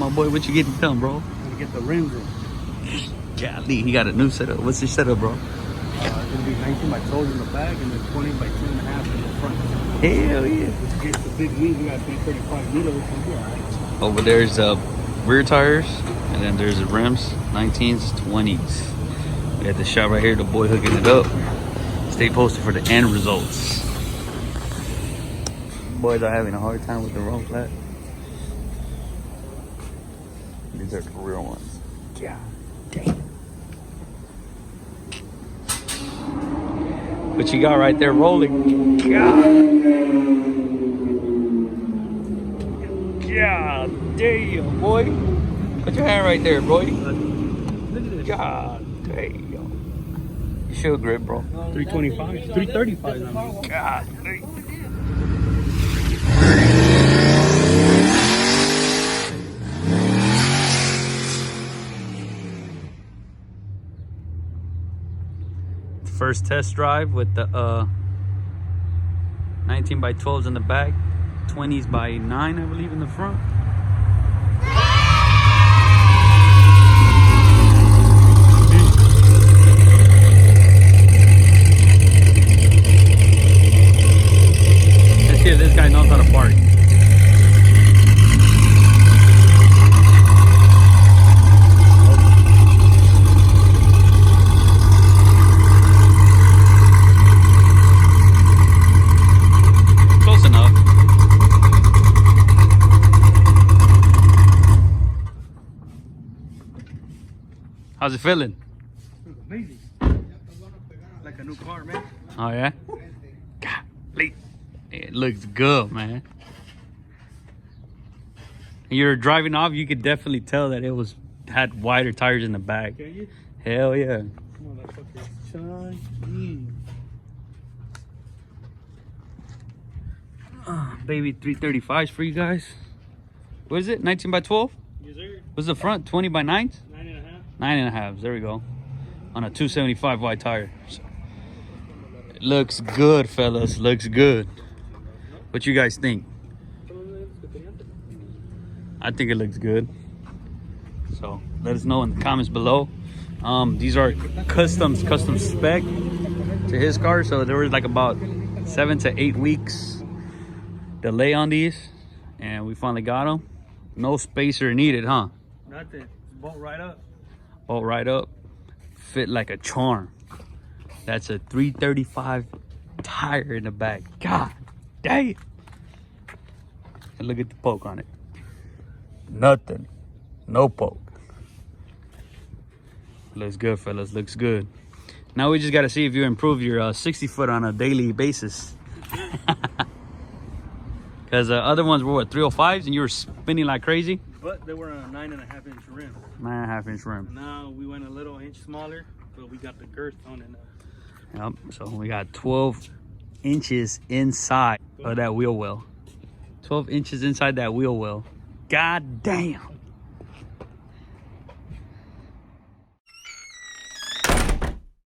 my boy, what you getting done, bro? I'm gonna get the rims in. Golly, he got a new setup. What's your setup, bro? It's gonna be 19 by 12 in the back and then 20 by 2.5 in the front. Hell yeah. Which gets the big wheels. We got 335 NITTO, which will be alright. Over there's rear tires, and then there's the rims, 19s, 20s. We at the shop right here, the boy hooking it up. Stay posted for the end results. Boys are having a hard time with the wrong flat. These are the real ones. Yeah, damn. What you got right there rolling? God damn, boy. Put your hand right there, boy. God damn. You should grip, bro. 325, 335 now. God damn. First test drive with the 19 by 12s in the back, 20s by 9, I believe, in the front. Let's see if this guy knows how to park. How's it feeling? Amazing. Like a new car, man. Oh yeah? Golly. It looks good, man. You're driving off, you could definitely tell that it had wider tires in the back. Can you? Hell yeah. Motherfucker, shiny. Baby 335s for you guys. What is it? 19 by 12? Yes, sir. What's the front? 20 by 9s? 9.5. 9.5s. There we go. On a 275 wide tire. So, it looks good, fellas. Looks good. What you guys think? I think it looks good. So let us know in the comments below. These are custom spec to his car. So there was like about 7 to 8 weeks delay on these, and we finally got them. No spacer needed, huh? Nothing. Bolt right up. Bolt right up. Fit like a charm. That's a 335 tire in the back. God damn. And look at the poke on it. Nothing. No poke. Looks good, fellas. Looks good. Now we just got to see if you improve your 60 foot on a daily basis. Because other ones were what, 305s, and you were spinning like crazy? But they were on a 9.5-inch rim. 9.5-inch rim. Now we went a little inch smaller, but we got the girth on it now. Yep, so we got 12 inches inside of that wheel well. 12 inches inside that wheel well. God damn.